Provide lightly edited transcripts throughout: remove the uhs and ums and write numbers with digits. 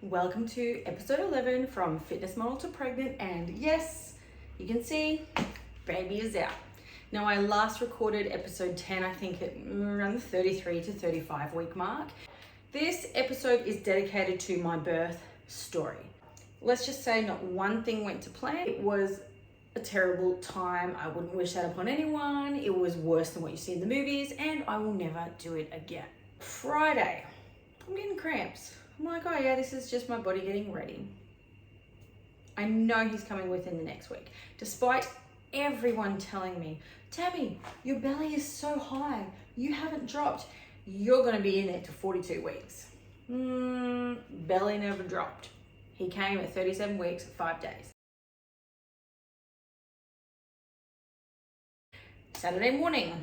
Welcome to episode 11 from Fitness Model to Pregnant, and yes, you can see baby is out. Now I last recorded episode 10, I think at around the 33 to 35 week mark. This episode is dedicated to my birth story. Let's just say not one thing went to plan. It was a terrible time. I wouldn't wish that upon anyone. It was worse than what you see in the movies, and I will never do it again. Friday, I'm getting cramps. I'm like, oh yeah, this is just my body getting ready. I know he's coming within the next week. Despite everyone telling me, Tammy, your belly is so high. You haven't dropped. You're gonna be in there to 42 weeks. Belly never dropped. He came at 37 weeks, 5 days. Saturday morning,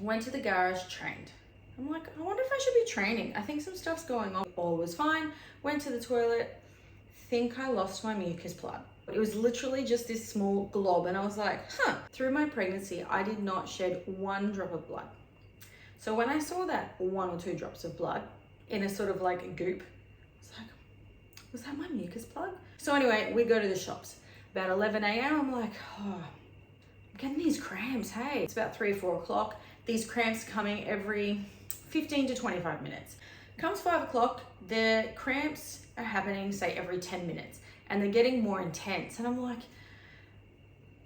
went to the garage, trained. I'm like, I wonder if I should be training. I think some stuff's going on. All was fine. Went to the toilet. Think I lost my mucus plug. It was literally just this small glob, and I was like, Through my pregnancy, I did not shed one drop of blood. So when I saw that 1 or 2 drops of blood in a sort of like a goop, I was like, was that my mucus plug? So anyway, we go to the shops. About 11 a.m., I'm like, I'm getting these cramps, hey. It's about 3 or 4 o'clock. These cramps coming every 15 to 25 minutes. Comes 5 o'clock, the cramps are happening, say, every 10 minutes, and they're getting more intense. And I'm like,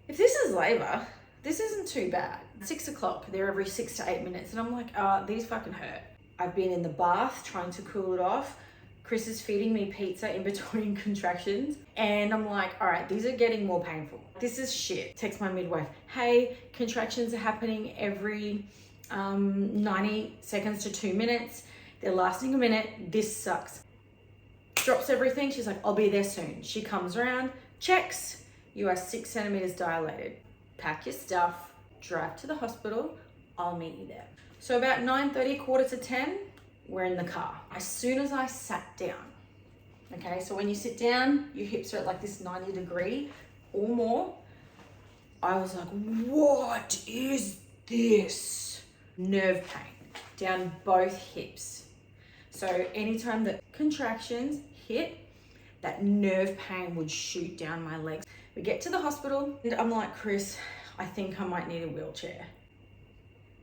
if this is labor, this isn't too bad. 6 o'clock, they're every 6 to 8 minutes. And I'm like, these fucking hurt. I've been in the bath trying to cool it off. Chris is feeding me pizza in between contractions. And I'm like, all right, these are getting more painful. This is shit. Text my midwife, hey, contractions are happening every 90 seconds to 2 minutes. They're lasting a minute. This sucks. Drops everything. She's like, I'll be there soon. She comes around, checks. You are 6 centimeters dilated. Pack your stuff, drive to the hospital. I'll meet you there. So about 9:30, quarter to 10, we're in the car. As soon as I sat down, okay, so when you sit down, your hips are at like this 90 degree or more. I was like, what is this? Nerve pain down both hips. So anytime that contractions hit, that nerve pain would shoot down my legs. We get to the hospital and I'm like, Chris, I think I might need a wheelchair.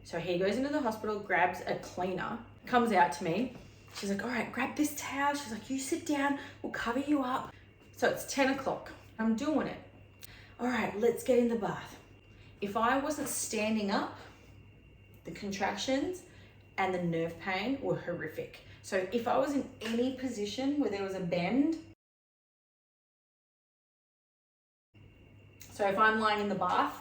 So he goes into the hospital, grabs a cleaner, comes out to me. She's like, all right, grab this towel. She's like, you sit down, we'll cover you up. So it's 10 o'clock. I'm doing it. All right, let's get in the bath. If I wasn't standing up, the contractions and the nerve pain were horrific. So if I was in any position where there was a bend, so if I'm lying in the bath,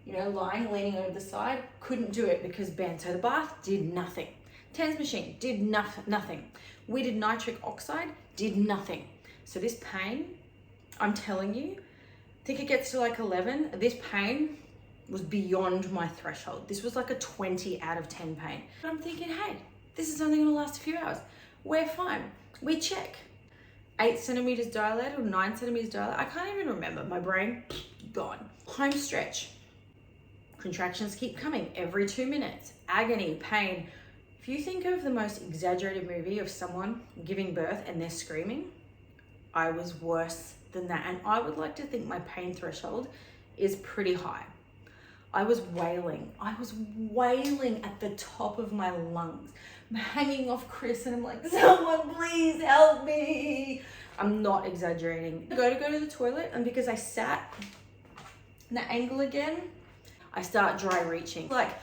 leaning over the side, couldn't do it because bend. So the bath did nothing. TENS machine did nothing. We did nitric oxide, did nothing. So this pain, I'm telling you, I think it gets to like 11. This pain was beyond my threshold. This was like a 20 out of 10 pain. But I'm thinking, hey, this is only gonna last a few hours. We're fine. We check. 8 centimeters dilated or 9 centimeters dilated. I can't even remember. My brain, gone. Home stretch. Contractions keep coming every 2 minutes. Agony, pain. If you think of the most exaggerated movie of someone giving birth and they're screaming, I was worse than that. And I would like to think my pain threshold is pretty high. I was wailing at the top of my lungs. I'm hanging off Chris and I'm like, someone please help me. I'm not exaggerating. I go to the toilet, and because I sat in that angle again, I start dry reaching. Like,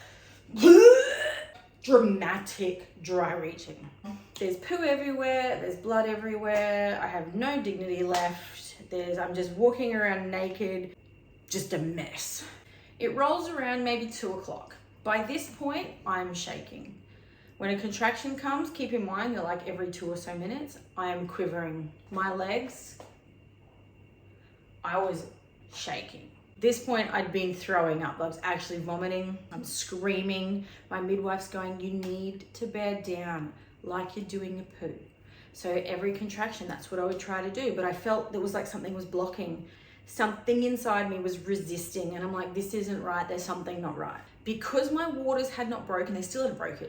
dramatic dry reaching. There's poo everywhere, there's blood everywhere. I have no dignity left. I'm just walking around naked, just a mess. It rolls around maybe 2 o'clock. By this point, I'm shaking. When a contraction comes, keep in mind, they're like every 2 or so minutes, I am quivering. My legs, I was shaking. At this point, I'd been throwing up. I was actually vomiting. I'm screaming. My midwife's going, you need to bear down like you're doing a poo. So every contraction, that's what I would try to do. But I felt there was like something was blocking. Something inside me was resisting, and I'm like, this isn't right, there's something not right. Because my waters had not broken, they still hadn't broken,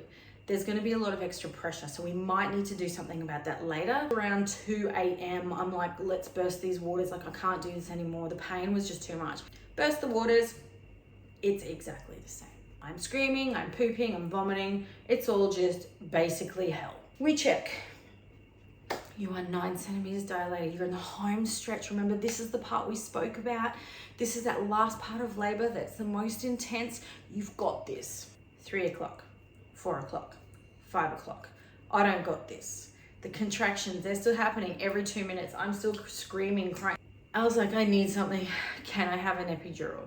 there's going to be a lot of extra pressure. So we might need to do something about that later. Around 2 a.m, I'm like, let's burst these waters. Like, I can't do this anymore. The pain was just too much. Burst the waters. It's exactly the same. I'm screaming, I'm pooping, I'm vomiting. It's all just basically hell. We check. You are 9 centimeters dilated. You're in the home stretch. Remember, this is the part we spoke about. This is that last part of labor that's the most intense. You've got this. 3 o'clock, 4 o'clock, 5 o'clock. I don't got this. The contractions, they're still happening every 2 minutes. I'm still screaming, crying. I was like, I need something. Can I have an epidural?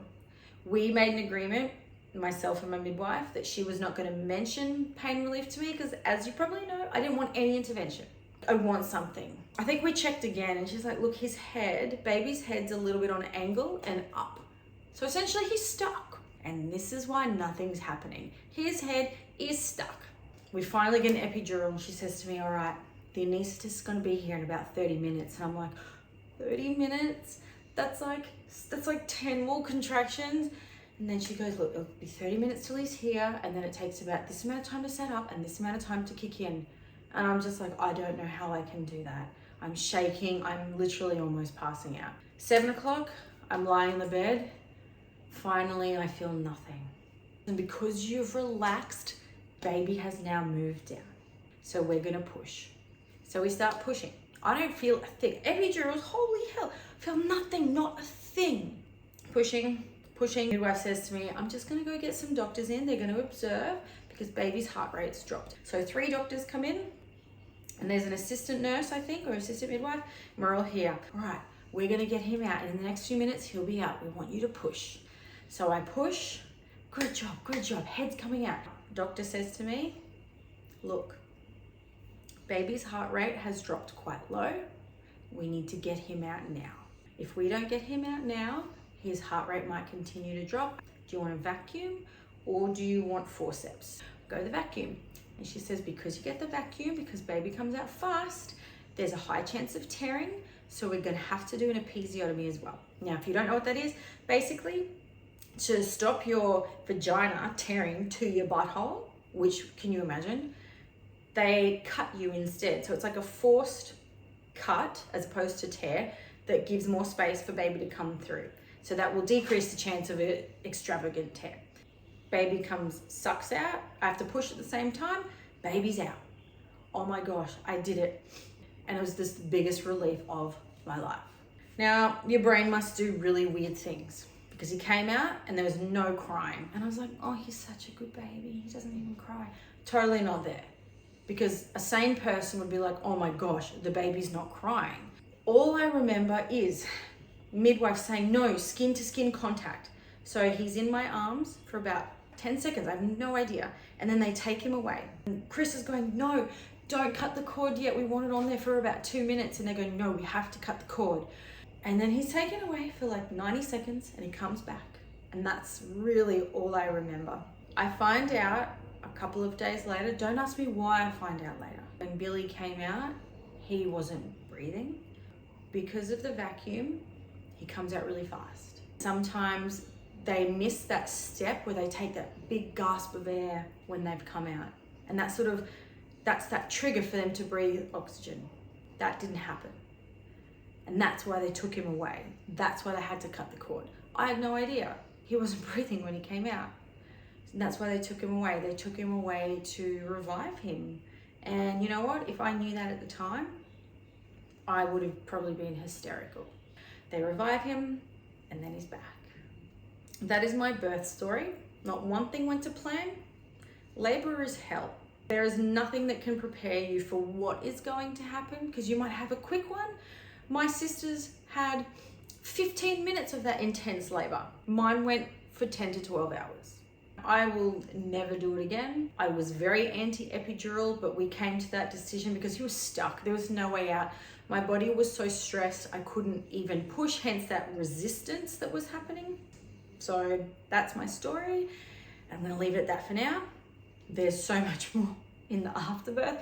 We made an agreement, myself and my midwife, that she was not going to mention pain relief to me because, as you probably know, I didn't want any intervention. I want something. I think we checked again and she's like, look, his head, baby's head's a little bit on an angle and up. So essentially he's stuck. And this is why nothing's happening. His head is stuck. We finally get an epidural and she says to me, all right, the anesthetist is going to be here in about 30 minutes. And I'm like, 30 minutes? That's like 10 more contractions. And then she goes, look, it'll be 30 minutes till he's here. And then it takes about this amount of time to set up and this amount of time to kick in. And I'm just like, I don't know how I can do that. I'm shaking. I'm literally almost passing out. 7 o'clock, I'm lying in the bed. Finally, I feel nothing. And because you've relaxed, baby has now moved down. So we're gonna push. So we start pushing. I don't feel a thing. Epidurals, holy hell, I feel nothing, not a thing. Pushing. Midwife says to me, I'm just gonna go get some doctors in. They're gonna observe because baby's heart rate's dropped. So 3 doctors come in and there's an assistant nurse, I think, or assistant midwife, and we're all here. All right, we're gonna get him out. And in the next few minutes, he'll be out. We want you to push. So I push, good job, head's coming out. Doctor says to me, look, baby's heart rate has dropped quite low. We need to get him out now. If we don't get him out now, his heart rate might continue to drop. Do you want a vacuum or do you want forceps? Go the vacuum. And she says, because you get the vacuum, because baby comes out fast, there's a high chance of tearing. So we're gonna have to do an episiotomy as well. Now, if you don't know what that is, basically to stop your vagina tearing to your butthole, which, can you imagine? They cut you instead. So it's like a forced cut as opposed to tear that gives more space for baby to come through. So that will decrease the chance of an extravagant tear. Baby sucks out. I have to push at the same time. Baby's out. Oh my gosh, I did it. And it was the biggest relief of my life. Now, your brain must do really weird things because he came out and there was no crying. And I was like, oh, he's such a good baby. He doesn't even cry. Totally not there. Because a sane person would be like, oh my gosh, the baby's not crying. All I remember is midwife saying, no, skin to skin contact. So he's in my arms for about 10 seconds. I have no idea. And then they take him away. And Chris is going, no, don't cut the cord yet. We want it on there for about 2 minutes. And they go, no, we have to cut the cord. And then he's taken away for like 90 seconds and he comes back. And that's really all I remember. I find out a couple of days later. Don't ask me why I find out later. When Billy came out, he wasn't breathing. Because of the vacuum, he comes out really fast. Sometimes they miss that step where they take that big gasp of air when they've come out. And that's that trigger for them to breathe oxygen. That didn't happen. And that's why they took him away. That's why they had to cut the cord. I had no idea. He wasn't breathing when he came out. And that's why they took him away. They took him away to revive him. And you know what? If I knew that at the time, I would have probably been hysterical. They revive him and then he's back. That is my birth story. Not one thing went to plan. Labor is hell. There is nothing that can prepare you for what is going to happen because you might have a quick one. My sisters had 15 minutes of that intense labor. Mine went for 10 to 12 hours. I will never do it again. I was very anti-epidural, but we came to that decision because he was stuck. There was no way out. My body was so stressed, I couldn't even push, hence that resistance that was happening. So that's my story. I'm gonna leave it at that for now. There's so much more in the afterbirth.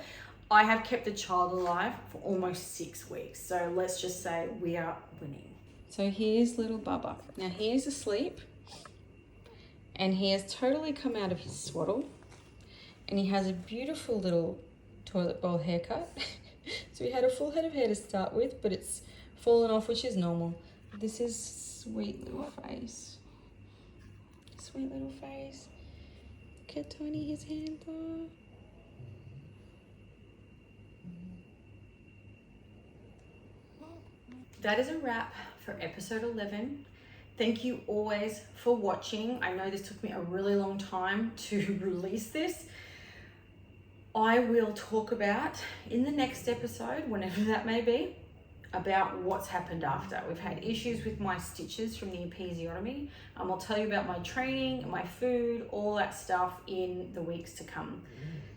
I have kept the child alive for almost 6 weeks. So let's just say we are winning. So here's little Bubba. Now he is asleep and he has totally come out of his swaddle and he has a beautiful little toilet bowl haircut. So he had a full head of hair to start with, but it's fallen off, which is normal. This is sweet little face. Sweet little face. Look how tiny his hands are. That is a wrap for episode 11. Thank you always for watching. I know this took me a really long time to release this. I will talk about in the next episode, whenever that may be, about what's happened after. We've had issues with my stitches from the episiotomy. I'll tell you about my training, my food, all that stuff in the weeks to come.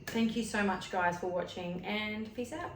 Thank you so much, guys, for watching, and peace out.